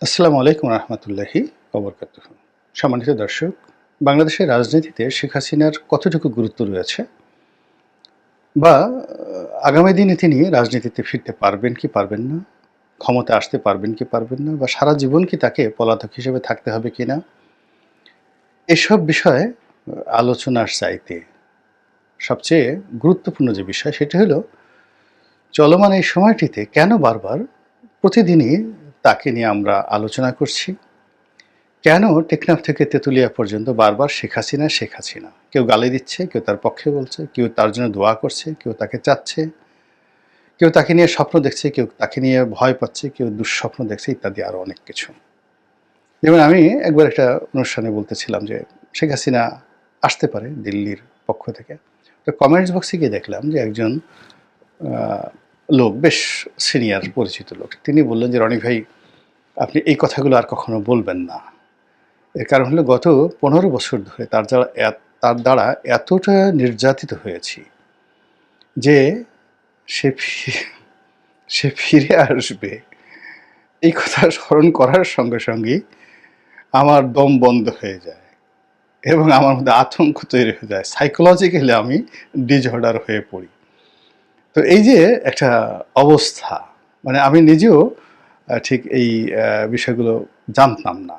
আসসালামু আলাইকুম রহমতুল্লাহি ওবরকাতুহু। সম্মানিত দর্শক, বাংলাদেশের রাজনীতিতে শেখ হাসিনার কতটুকু গুরুত্ব রয়েছে বা আগামী দিনে তিনি রাজনীতিতে ফিরতে পারবেন কি পারবেন না, ক্ষমতায় আসতে পারবেন কি পারবেন না, বা সারা জীবন কি তাকে পলাতক হিসেবে থাকতে হবে কিনা, এসব বিষয়ে আলোচনার চাইতে সবচেয়ে গুরুত্বপূর্ণ যে বিষয় সেটা হলো চলমান এই সময়টিতে কেন বারবার প্রতিদিনই তাকে নিয়ে আমরা আলোচনা করছি। কেন টেকনাফ থেকে তেঁতুলিয়া পর্যন্ত বারবার শেখ হাসিনা, শেখ হাসিনা? কেউ গালি দিচ্ছে, কেউ তার পক্ষে বলছে, কেউ তার জন্য দোয়া করছে, কেউ তাকে চাচ্ছে, কেউ তাকে নিয়ে স্বপ্ন দেখছে, কেউ তাকে নিয়ে ভয় পাচ্ছে, কেউ দুঃস্বপ্ন দেখছে ইত্যাদি আরও অনেক কিছু। যেমন আমি একবার একটা অনুষ্ঠানে বলতেছিলাম যে শেখ হাসিনা আসতে পারে দিল্লির পক্ষ থেকে। তো কমেন্টস বক্সে গিয়ে দেখলাম যে একজন লোক, বেশ সিনিয়র পরিচিত লোক, তিনি বললেন যে রনি ভাই, আপনি এই কথাগুলো আর কখনো বলবেন না। এর কারণ হলো গত ১৫ বছর ধরে তার দ্বারা এতটা নির্যাতিত হয়েছি যে সে সে ফিরে আসবে এই কথা স্মরণ করার সঙ্গে সঙ্গেই আমার দম বন্ধ হয়ে যায় এবং আমার মধ্যে আতঙ্ক তৈরি হয়ে যায়। সাইকোলজিক্যালি আমি ডিসঅর্ডার হয়ে পড়ি। তো এই যে একটা অবস্থা, মানে আমি নিজেও ঠিক এই বিষয়গুলো জানতাম না।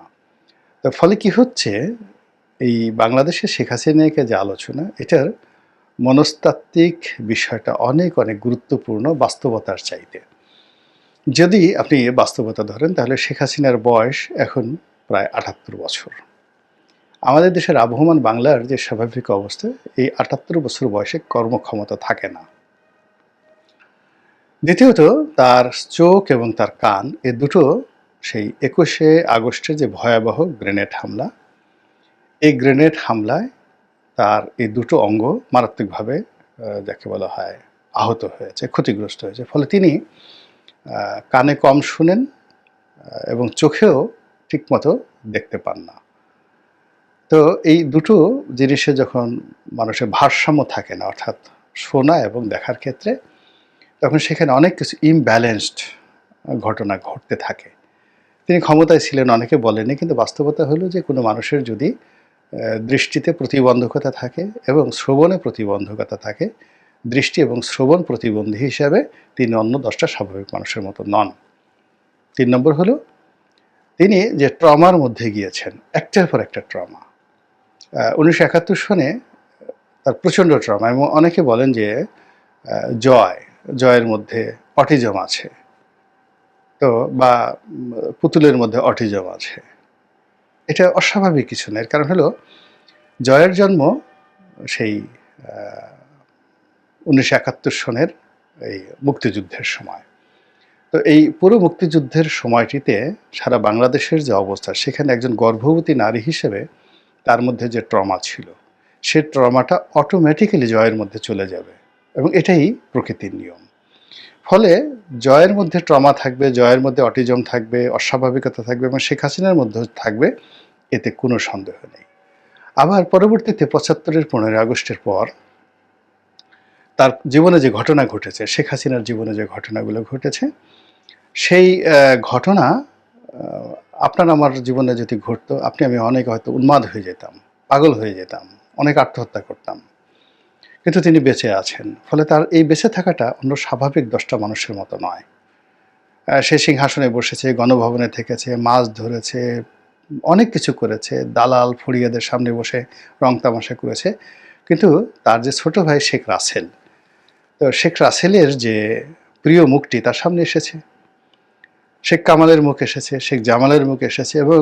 তার ফলে কি হচ্ছে, এই বাংলাদেশে শেখ হাসিনাকে যে আলোচনা, এটার মনস্তাত্ত্বিক বিষয়টা অনেক অনেক গুরুত্বপূর্ণ বাস্তবতার চাইতে। যদি আপনি বাস্তবতা ধরেন তাহলে শেখ হাসিনার বয়স এখন প্রায় ৭৮ বছর। আমাদের দেশের আবহমান বাংলার যে স্বাভাবিক অবস্থা, এই ৭৮ বছর বয়সে কর্মক্ষমতা থাকে না। দ্বিতীয়ত, তার চোখ এবং তার কান এ দুটো সেই ২১শে আগস্টের যে ভয়াবহ গ্রেনেড হামলা, এই গ্রেনেড হামলায় তার এই দুটো অঙ্গ মারাত্মকভাবে যাকে বলা হয় আহত হয়েছে, ক্ষতিগ্রস্ত হয়েছে। ফলে তিনি কানে কম শুনেন এবং চোখেও ঠিকমতো দেখতে পান না। তো এই দুটো জিনিসে যখন মানুষের ভারসাম্য থাকে না, অর্থাৎ শোনা এবং দেখার ক্ষেত্রে, তখন সেখানে অনেক কিছু ইমব্যালেন্সড ঘটনা ঘটতে থাকে। তিনি ক্ষমতায় ছিলেন অনেকে বলেনি, কিন্তু বাস্তবতা হলো যে কোনো মানুষের যদি দৃষ্টিতে প্রতিবন্ধকতা থাকে এবং শ্রবণে প্রতিবন্ধকতা থাকে, দৃষ্টি এবং শ্রবণ প্রতিবন্ধী হিসাবে তিনি অন্য ১০টা স্বাভাবিক মানুষের মতো নন। ৩ নম্বর হলো তিনি যে ট্রমার মধ্যে গিয়েছেন, একটার পর একটা ট্রমা। ১৯৭১ সনে তার প্রচণ্ড ট্রমা, এবং অনেকে বলেন যে জয়ের মধ্যে অটিজম আছে, তো বা পুতুলের মধ্যে অটিজম আছে। এটা অস্বাভাবিক কিছু না। এর কারণ হলো জয়ের জন্ম সেই ১৯৭১ সনের এই মুক্তিযুদ্ধের সময়। তো এই পুরো মুক্তিযুদ্ধের সময়টিতে সারা বাংলাদেশের যে অবস্থা, সেখানে একজন গর্ভবতী নারী হিসেবে তার মধ্যে যে ট্রমা ছিল, সে ট্রমাটা অটোমেটিক্যালি জয়ের মধ্যে চলে যাবে, এবং এটাই প্রকৃতির নিয়ম। ফলে জয়ের মধ্যে ট্রমা থাকবে, জয়ের মধ্যে অটিজম থাকবে, অস্বাভাবিকতা থাকবে, এবং শেখ হাসিনার মধ্যেও থাকবে, এতে কোনো সন্দেহ নেই। আবার পরবর্তীতে ৭৫-এর ১৫ই আগস্টের পর তার জীবনে যে ঘটনা ঘটেছে, শেখ হাসিনার জীবনে যে ঘটনাগুলো ঘটেছে, সেই ঘটনা আপনার আমার জীবনে যদি ঘটতো, আপনি আমি অনেক হয়তো উন্মাদ হয়ে যেতাম, পাগল হয়ে যেতাম, অনেক আত্মহত্যা করতাম। কিন্তু তিনি বেঁচে আছেন। ফলে তার এই বেঁচে থাকাটা অন্য স্বাভাবিক ১০টা মানুষের মতো নয়। সে সিংহাসনে বসেছে, গণভবনে থেকেছে, মাছ ধরেছে, অনেক কিছু করেছে, দালাল ফড়িয়াদের সামনে বসে রং তামাশা করেছে। কিন্তু তার যে ছোট ভাই শেখ রাসেল, তো শেখ রাসেলের যে প্রিয় মুখটি তার সামনে এসেছে, শেখ কামালের মুখ এসেছে, শেখ জামালের মুখ এসেছে, এবং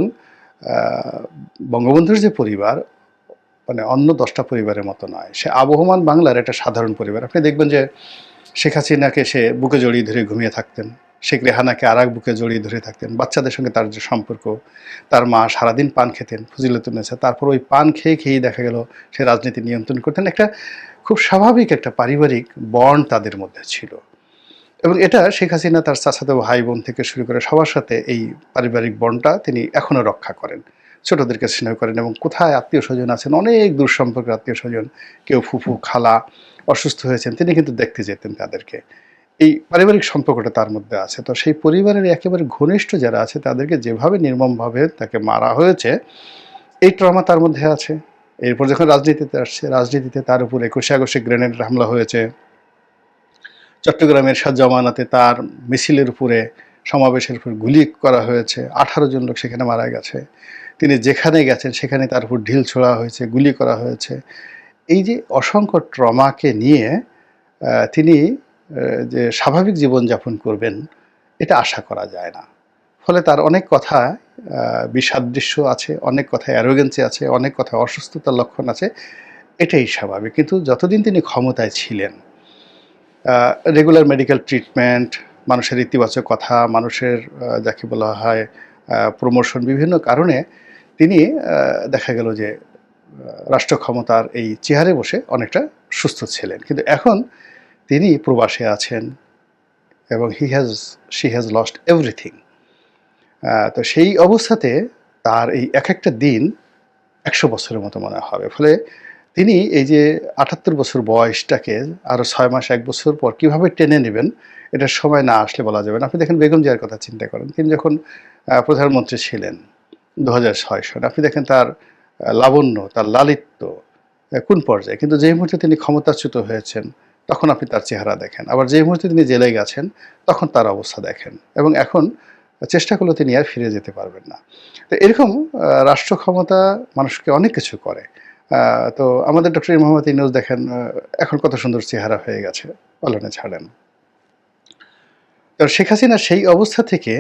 বঙ্গবন্ধুর যে পরিবার, মানে অন্য ১০টা পরিবারের মতো নয়। সে আবহমান বাংলার একটা সাধারণ পরিবার। আপনি দেখবেন যে শেখ হাসিনাকে সে বুকে জড়িয়ে ধরে ঘুমিয়ে থাকতেন, শেখ রেহানাকে আর এক বুকে জড়িয়ে ধরে থাকতেন, বাচ্চাদের সঙ্গে তার যে সম্পর্ক, তার মা সারাদিন পান খেতেন, ফজিলাতুন্নেছা, তারপর ওই পান খেয়ে খেয়েই দেখা গেল সে রাজনীতি নিয়ন্ত্রণ করতেন। একটা খুব স্বাভাবিক একটা পারিবারিক বন্ড তাদের মধ্যে ছিল, এবং এটা শেখ হাসিনা তার চাচাতো ভাই বোন থেকে শুরু করে সবার সাথে এই পারিবারিক বন্ডটা তিনি এখনও রক্ষা করেন, ছোটদেরকে স্নেহ করেন, এবং কোথায় আত্মীয় স্বজন আছেন, অনেক দূর সম্পর্কের আত্মীয় স্বজন, কেউ ফুফু খালা অসুস্থ হয়েছেন, তিনি কিন্তু দেখতে যেতেন তাদেরকে। এই পারিবারিক সম্পর্কটা তার মধ্যে আছে। তো সেই পরিবারের একেবারে ঘনিষ্ঠ যারা আছে তাদেরকে যেভাবে নির্মমভাবে তাকে মারা হয়েছে, এই ট্রমা তার মধ্যে আছে। এরপর যখন রাজনীতিতে আসছে, রাজনীতিতে তার উপর ২১শে আগস্টে গ্রেনেড হামলা হয়েছে। চট্টগ্রামের শাহ জামানাতে তার মিছিলের উপরে, সমাবেশের উপর গুলি করা হয়েছে। ১৮ জন লোক সেখানে মারা গেছে। তিনি যেখানে গেছেন সেখানে তার উপর ঢিল ছোড়া হয়েছে, গুলি করা হয়েছে। এই যে অসংখ্য ট্রমাকে নিয়ে তিনি যে স্বাভাবিক জীবনযাপন করবেন, এটা আশা করা যায় না। ফলে তার অনেক কথা বিসাদৃশ্য আছে, অনেক কথায় অ্যারোগেন্সি আছে, অনেক কথায় অসুস্থতার লক্ষণ আছে। এটাই স্বাভাবিক। কিন্তু যতদিন তিনি ক্ষমতায় ছিলেন, রেগুলার মেডিকেল ট্রিটমেন্ট, মানুষের ইতিবাচক কথা, মানুষের যাকে বলা হয় প্রমোশন, বিভিন্ন কারণে তিনি দেখা গেল যে রাষ্ট্র ক্ষমতার এই চেয়ারে বসে অনেকটা সুস্থ ছিলেন। কিন্তু এখন তিনি প্রবাসে আছেন এবং শি হ্যাজ লস্ট এভরিথিং। তো সেই অবস্থাতে তার এই এক একটা দিন ১০০ বছরের মতো মনে হবে। ফলে তিনি এই যে ৭৮ বছর বয়সটাকে আরও ৬ মাস ১ বছর পর কীভাবে টেনে নেবেন, এটার সময় না আসলে বলা যাবে না। আপনি দেখেন বেগম জিয়ার কথা চিন্তা করেন। তিনি যখন প্রধানমন্ত্রী ছিলেন ২০০৬ সনে, আপনি দেখেন তার লাবণ্য, তার লালিত্য কোন পর্যায়ে। কিন্তু যেই মুহূর্তে তিনি ক্ষমতাচ্যুত হয়েছেন, তখন আপনি তার চেহারা দেখেন। আবার যেই মুহূর্তে তিনি জেলে গেছেন, তখন তার অবস্থা দেখেন। এবং এখন চেষ্টা করলেও তিনি আর ফিরে যেতে পারবেন না। তো এরকম রাষ্ট্র ক্ষমতা মানুষকে অনেক কিছু করে। তো আমাদের ডক্টর মোহাম্মদ ইউনূস দেখেন এখন কত সুন্দর চেহারা হয়ে গেছে, পালনে ছাড়েন। তো শেখ হাসিনা সেই অবস্থা থেকে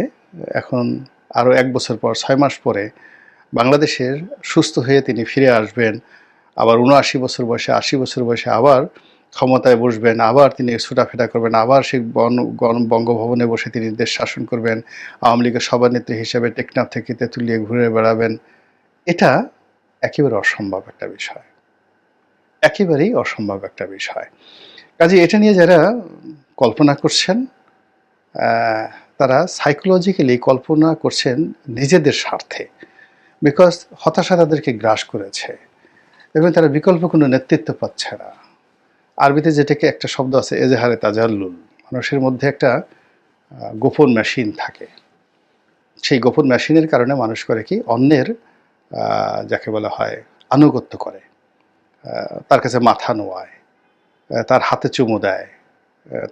এখন আরও ১ বছর পর, ৬ মাস পরে বাংলাদেশের সুস্থ হয়ে তিনি ফিরে আসবেন। আবার ৭৯ বছর বয়সে, ৮০ বছর বয়সে আবার ক্ষমতায় বসবেন, আবার তিনি ছোটাফেরা করবেন, আবার সেই বঙ্গভবনে বসে তিনি দেশ শাসন করবেন, আওয়ামী লীগের সভানেত্রী হিসেবে টেকনাফ থেকে তেঁতুলিয়ে ঘুরে বেড়াবেন। এটা একেবারে অসম্ভব একটা বিষয়, একেবারেই অসম্ভব একটা বিষয়। কাজে এটা নিয়ে যারা কল্পনা করছেন, তারা সাইকোলজিক্যালি কল্পনা করছেন নিজেদের স্বার্থে। বিকজ হতাশা তাদেরকে গ্রাস করেছে এবং তারা বিকল্প কোনো নেতৃত্ব পাচ্ছে না। আরবিতে যেটাকে একটা শব্দ আছে, এজহারে তাজাল্লুল, মানুষের মধ্যে একটা গোপন মেশিন থাকে। সেই গোপন মেশিনের কারণে মানুষ করে কি, অন্যের যাকে বলা হয় আনুগত্য করে, তার কাছে মাথা নোয়ায়, তার হাতে চুমু দেয়,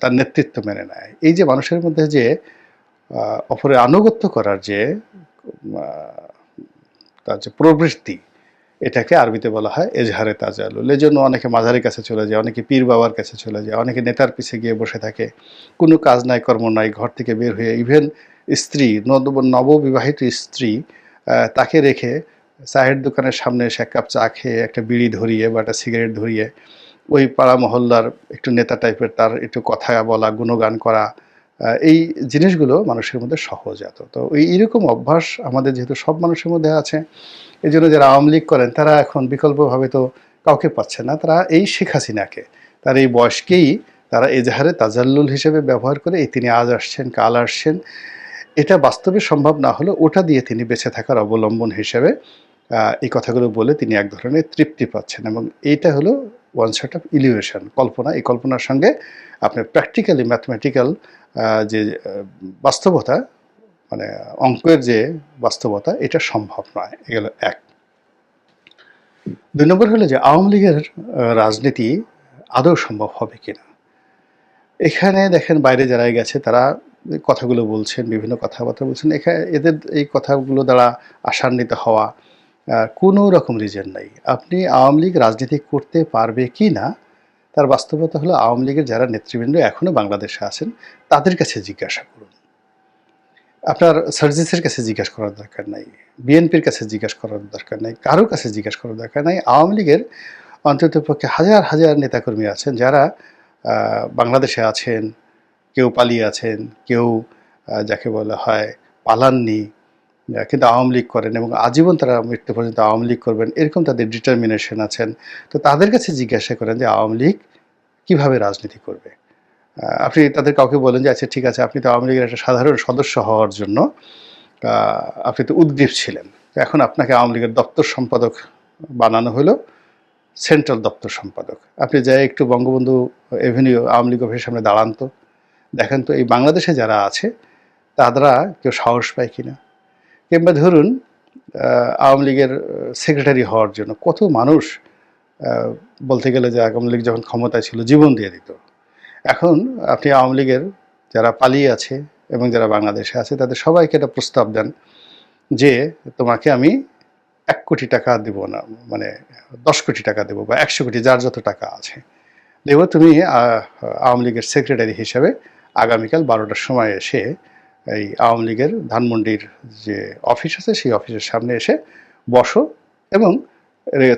তার নেতৃত্ব মেনে নেয়। এই যে মানুষের মধ্যে যে অপরের আনুগত্য করার যে তার যে প্রবৃত্তি, এটাকে আরবিতে বলা হয় এজহারে তাজাল্লুল। এই জন্য অনেকে মাজারের কাছে চলে যায়, অনেকে পীর বাবার কাছে চলে যায়, অনেকে নেতার পিছে গিয়ে বসে থাকে, কোনো কাজ নাই কর্ম নাই, ঘর থেকে বের হয়ে, ইভেন স্ত্রী, নববিবাহিত স্ত্রী, তাকে রেখে চায়ের দোকানের সামনে এসে ১ কাপ চা খেয়ে একটা বিড়ি ধরিয়ে বা একটা সিগারেট ধরিয়ে ওই পাড়া মহল্লার একটু নেতা টাইপের তার একটু কথা বলা, গুণগান করা, এই জিনিসগুলো মানুষের মধ্যে সহজাত। তো এইরকম অভ্যাস আমাদের যেহেতু সব মানুষের মধ্যে আছে, এই জন্য যারা আওয়ামী লীগ করেন তারা এখন বিকল্পভাবে তো কাউকে পাচ্ছে না, তারা এই শেখ হাসিনাকে, তার এই বয়সকেই তারা এজাহারে তাজাল্লুল হিসেবে ব্যবহার করে, এই তিনি আজ আসছেন কাল আসছেন, এটা বাস্তবে সম্ভব না হলে ওটা দিয়ে তিনি বেঁচে থাকার অবলম্বন হিসেবে এই কথাগুলো বলে তিনি এক ধরনের তৃপ্তি পাচ্ছেন। এবং এইটা হলো ওয়ান সেট অফ ইলিউশন, কল্পনা। এই কল্পনার সঙ্গে আপনার প্র্যাকটিক্যালি ম্যাথমেটিক্যাল যে বাস্তবতা, মানে অঙ্কের যে বাস্তবতা, এটা সম্ভব নয়। এগুলো এক। ২ নম্বর হলো যে আওয়ামী লীগের রাজনীতি আদৌ সম্ভব হবে কিনা। এখানে দেখেন বাইরে যারা গেছে তারা কথাগুলো বলছেন, বিভিন্ন কথাবার্তা বলছেন, এখানে এদের এই কথাগুলো দ্বারা আশান্বিত হওয়া কোনো রকম রিজন নাই। আপনি আওয়ামী লীগ রাজনীতি করতে পারবে কি না, তার বাস্তবতা হলো আওয়ামী লীগের যারা নেতৃবৃন্দ এখনও বাংলাদেশে আছেন তাদের কাছে জিজ্ঞাসা করুন। আপনার সার্জিসের কাছে জিজ্ঞাসা করার দরকার নাই, বিএনপির কাছে জিজ্ঞাসা করার দরকার নাই, কারোর কাছে জিজ্ঞাসা করার দরকার নাই। আওয়ামী লীগের অন্ততপক্ষে হাজার হাজার নেতাকর্মী আছেন যারা বাংলাদেশে আছেন, কেউ পালিয়ে আছেন, কেউ যাকে বলা হয় পালাননি, কিন্তু আওয়ামী লীগ করেন এবং আজীবন তারা মৃত্যু পর্যন্ত আওয়ামী লীগ করবেন, এরকম তাদের ডিটারমিনেশন আছেন। তো তাদের কাছে জিজ্ঞাসা করেন যে আওয়ামী লীগ কীভাবে রাজনীতি করবে। আপনি তাদের কাউকে বলেন যে আচ্ছা ঠিক আছে, আপনি তো আওয়ামী লীগের একটা সাধারণ সদস্য হওয়ার জন্য আপনি তো উদ্গ্রীব ছিলেন, এখন আপনাকে আওয়ামী লীগের দপ্তর সম্পাদক বানানো হলো, সেন্ট্রাল দপ্তর সম্পাদক। আপনি যাই একটু বঙ্গবন্ধু এভিনিউ আওয়ামী লীগ অফিসের সামনে দাঁড়ান তো, দেখেন তো এই বাংলাদেশে যারা আছে তারা কেউ সাহস পায় কিনা। কিংবা ধরুন আওয়ামী লীগের সেক্রেটারি হওয়ার জন্য কত মানুষ বলতে গেলে যে আওয়ামী লীগ যখন ক্ষমতায় ছিল জীবন দিয়ে দিত। এখন আপনি আওয়ামী লীগের যারা পালিয়ে আছে এবং যারা বাংলাদেশে আছে তাদের সবাইকে একটা প্রস্তাব দেন যে তোমাকে আমি 1 কোটি টাকা দেবো না, মানে 10 কোটি টাকা দেবো বা 100 কোটি, যার যত টাকা আছে দেবো, তুমি আওয়ামী লীগের সেক্রেটারি হিসাবে আগামীকাল 12টার সময় এসে এই আওয়ামী লীগের ধানমন্ডির যে অফিস আছে সেই অফিসের সামনে এসে বসো এবং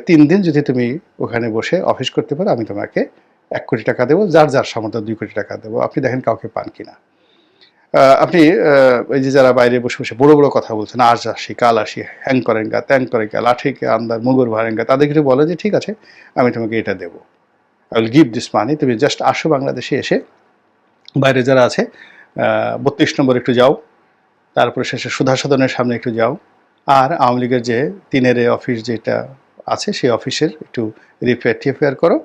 3 দিন যদি তুমি ওখানে বসে অফিস করতে পারো আমি তোমাকে 1 কোটি টাকা দেবো, যার যার সামর্থ্য 2 কোটি টাকা দেবো। আপনি দেখেন কাউকে পান কিনা। আপনি ওই যে যারা বাইরে বসে বসে বড় বড় কথা বলছেন, আজ আসি কাল আসি, হ্যাং করেঙ্গা ত্যাং করেঙ্গা লাঠিকে আন্দার মুগুর ভারেঙ্গা, তাদেরকে বলে যে ঠিক আছে আমি তোমাকে এটা দেবো, আই উইল গিভ দিস মানি, তুমি জাস্ট আসো বাংলাদেশে, এসে বাইরে যারা আছে 32 নম্বর একটু যাও, তারপরে শেষে সুধা সদনের সামনে একটু যাও, আর আওয়ামী লীগের যে 3-এর অফিস যেটা আছে সেই অফিসের একটু রিপেয়ার করো,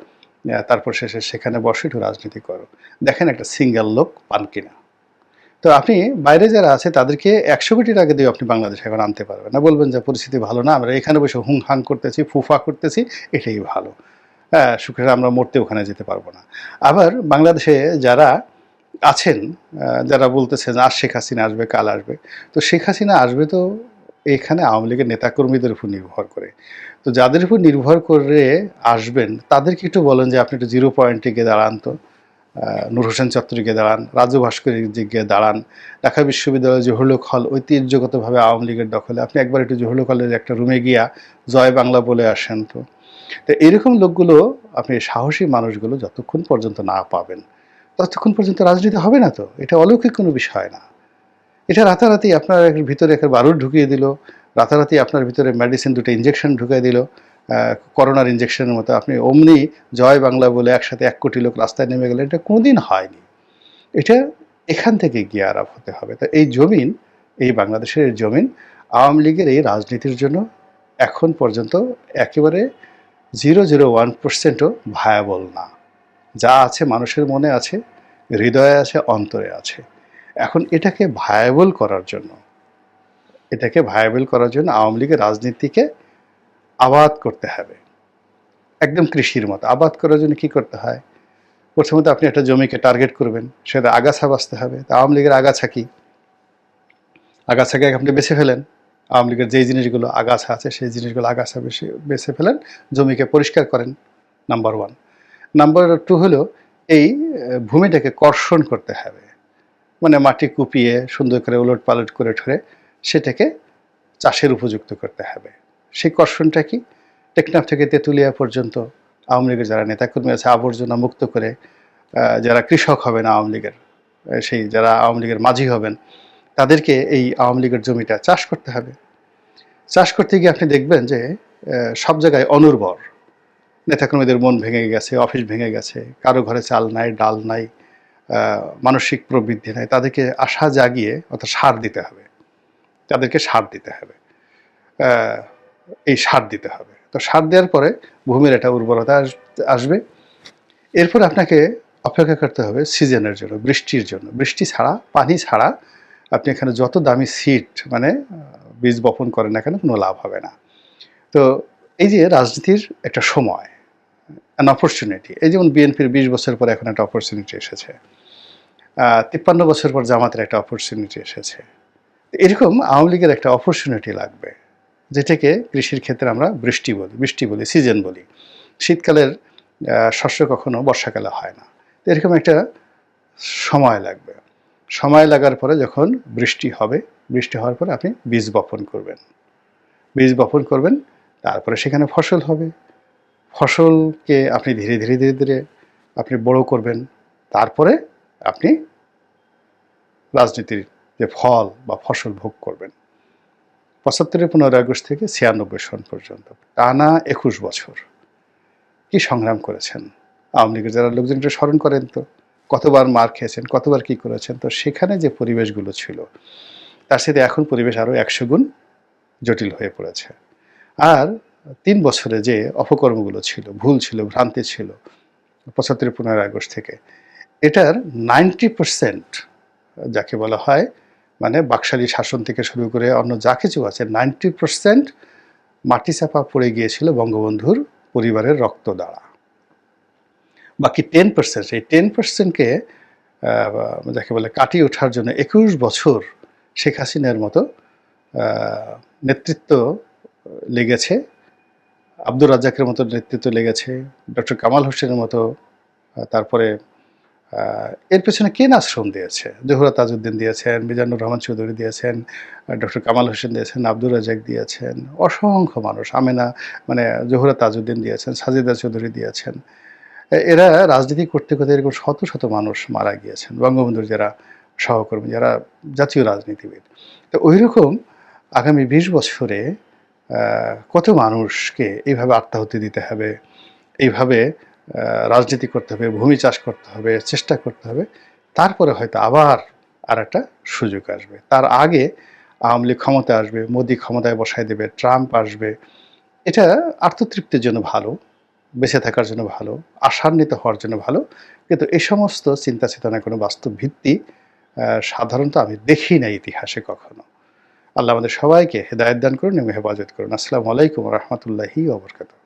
তারপর শেষে সেখানে বসে একটু রাজনীতি করো, দেখেন একটা সিঙ্গেল লোক পান কিনা। তো আপনি বাইরে যারা আছে তাদেরকে 100 কোটি টাকা দিয়ে আপনি বাংলাদেশে এখন আনতে পারবেন না, বলবেন যে পরিস্থিতি ভালো না, আমরা এখানে বসে হুং হাং করতেছি, ফুফা করতেছি, এটাই ভালো, হ্যাঁ সুখে আমরা মরতে ওখানে যেতে পারবো না। আবার বাংলাদেশে যারা আছেন, যারা বলতেছেন আজ শেখ হাসিনা আসবে কাল আসবে, তো শেখ হাসিনা আসবে তো এখানে আওয়ামী লীগের নেতাকর্মীদের উপর নির্ভর করে, তো যাদের উপর নির্ভর করে আসবেন তাদেরকে একটু বলেন যে আপনি একটু 0 পয়েন্টে গিয়ে দাঁড়ান, তো নূর হোসেন চত্বরে গিয়ে দাঁড়ান, রাজু ভাস্করের গিয়ে দাঁড়ান, ঢাকা বিশ্ববিদ্যালয়ের জহুরুল হল ঐতিহ্যগতভাবে আওয়ামী লীগের দখলে, আপনি একবার একটু জহুরুল হলের একটা রুমে গিয়া জয় বাংলা বলে আসেন। তো এরকম লোকগুলো, আপনি সাহসী মানুষগুলো যতক্ষণ পর্যন্ত না পাবেন ততক্ষণ পর্যন্ত রাজনীতি হবে না। তো এটা অলৌকিক কোনো বিষয় না, এটা রাতারাতি আপনার ভিতরে একটা বারুদ ঢুকিয়ে দিল, রাতারাতি আপনার ভিতরে মেডিসিন 2টা ইঞ্জেকশন ঢুকিয়ে দিল, করোনার ইঞ্জেকশনের মতো, আপনি অমনি জয় বাংলা বলে একসাথে 1 কোটি লোক রাস্তায় নেমে গেলে, এটা কোনোদিন হয়নি। এটা এখান থেকে গিয়ে আরব হতে হবে। তো এই জমিন, এই বাংলাদেশের জমিন আওয়ামী লীগের এই রাজনীতির জন্য এখন পর্যন্ত একেবারে 0.01%ও ভায়াবল না। যা আছে মানুষের মনে আছে, হৃদয়ে আছে, অন্তরে আছে। এখন এটাকে ভায়াবল করার জন্য, আওয়ামী লীগের রাজনীতিকে আবাদ করতে হবে, একদম কৃষির মতো। আবাদ করার জন্য কি করতে হয়? প্রথমত আপনি একটা জমিকে টার্গেট করবেন, সেটা আগাছা বাঁচতে হবে। তা আওয়ামী লীগের আগাছা কি? আগাছাকে আপনি বেছে ফেলেন, আওয়ামী লীগের যেই জিনিসগুলো আগাছা আছে সেই জিনিসগুলো আগাছা বেছে ফেলেন, জমিকে পরিষ্কার করেন, নাম্বার 1। নাম্বার 2 হলো এই ভূমিটাকে কর্ষণ করতে হবে, মানে মাটি কুপিয়ে সুন্দর করে উলট পালট করে ঠরে সেটাকে চাষের উপযুক্ত করতে হবে। সেই কর্ষণটা কি? টেকনাফ থেকে তেঁতুলিয়া পর্যন্ত আওয়ামী লীগের যারা নেতাকর্মী আছে আবর্জনা মুক্ত করে, যারা কৃষক হবেন আওয়ামী লীগের, সেই যারা আওয়ামী লীগের মাঝি হবেন, তাদেরকে এই আওয়ামী লীগের জমিটা চাষ করতে হবে। চাষ করতে গিয়ে আপনি দেখবেন যে সব জায়গায় অনুর্বর, নেতাকর্মীদের মন ভেঙে গেছে, অফিস ভেঙে গেছে, কারো ঘরে চাল নাই, ডাল নাই, মানসিক প্রবৃদ্ধি নাই, তাদেরকে আশা জাগিয়ে অর্থাৎ সার দিতে হবে, তাদেরকে সার দিতে হবে, এই সার দিতে হবে। তো সার দেওয়ার পরে ভূমির একটা উর্বরতা আসবে। এরপর আপনাকে অপেক্ষা করতে হবে সিজনের জন্য, বৃষ্টির জন্য। বৃষ্টি ছাড়া, পানি ছাড়া আপনি এখানে যত দামি সিড মানে বীজ বপন করেন না কেন, কোনো লাভ হবে না। তো এই যে রাজনীতির একটা সময়, অ্যান অপরচুনিটি, এই যেমন বিএনপির 20 বছর পর এখন একটা অপরচুনিটি এসেছে, 53 বছর পর জামাতের একটা অপরচুনিটি এসেছে, এরকম আওয়ামী লীগের একটা অপরচুনিটি লাগবে, যেটাকে কৃষির ক্ষেত্রে আমরা বৃষ্টি বলি, সিজন বলি। শীতকালের শস্য কখনো বর্ষাকালে হয় না, এরকম একটা সময় লাগবে। সময় লাগার পরে যখন বৃষ্টি হবে, বৃষ্টি হওয়ার পরে আপনি বীজ বপন করবেন, তারপরে সেখানে ফসল হবে। ফসলকে আপনি ধীরে ধীরে আপনি বড় করবেন, তারপরে আপনি রাজনীতির যে ফল বা ফসল ভোগ করবেন। 75-এর 15 আগস্ট থেকে 96 সন পর্যন্ত টানা 21 বছর কি সংগ্রাম করেছেন আওয়ামী লীগের যারা লোকজন, একটু স্মরণ করেন তো, কতবার মার খেয়েছেন, কতবার কি করেছেন। তো সেখানে যে পরিবেশগুলো ছিল তার সাথে এখন পরিবেশ আরও 100 গুণ জটিল হয়ে পড়েছে। আর 3 বছরে যে অপকর্মগুলো ছিল, ভুল ছিল, ভ্রান্তি ছিল 75-15 আগস্ট থেকে, এটার 90% যাকে বলা হয় মানে বাকশালী শাসন থেকে শুরু করে অন্য যা কিছু আছে 90% মাটি চাপা পড়ে গিয়েছিল বঙ্গবন্ধুর পরিবারের রক্ত দ্বারা। বাকি 10%, এই 10%কে যাকে বলে কাটিয়ে ওঠার জন্য 21 বছর শেখ হাসিনার মতো নেতৃত্ব লেগেছে, আব্দুর রাজ্জাকের মতো নেতৃত্ব লেগেছে, ডক্টর কামাল হোসেনের মতো, তারপরে এর পেছনে কে না শ্রম দিয়েছে? জহুরা তাজউদ্দিন দিয়েছেন, মিজানুর রহমান চৌধুরী দিয়েছেন, ডক্টর কামাল হোসেন দিয়েছেন, আব্দুর রাজ্জাক দিয়েছেন, অসংখ্য মানুষ, আমেনা মানে জহুরা তাজউদ্দিন দিয়েছেন, সাজেদা চৌধুরী দিয়েছেন। এরা রাজনীতি করতে করতে এরকম শত শত মানুষ মারা গিয়েছেন, বঙ্গবন্ধুর যারা সহকর্মী, যারা জাতীয় রাজনীতিবিদ। তো ওইরকম আগামী 20 বছরে কত মানুষকে এইভাবে আত্মাহুতি দিতে হবে, এইভাবে রাজনীতি করতে হবে, ভূমি চাষ করতে হবে, চেষ্টা করতে হবে, তারপরে হয়তো আবার আর একটা সুযোগ আসবে। তার আগে আওয়ামী লীগ ক্ষমতায় আসবে, মোদি ক্ষমতায় বসায় দেবে, ট্রাম্প আসবে। এটা আত্মতৃপ্তির জন্য ভালো, বেঁচে থাকার জন্য ভালো, আশান্বিত হওয়ার জন্য ভালো, কিন্তু এই সমস্ত চিন্তা চেতনার কোনো বাস্তব ভিত্তি সাধারণত আমি দেখি না ইতিহাসে কখনো। আল্লাহ আমাদের সবাইকে হেদায়েত দান করুন এবং হেফাজত করুন। আসসালামু আলাইকুম ওয়া রাহমাতুল্লাহি ওয়া বারাকাতুহু।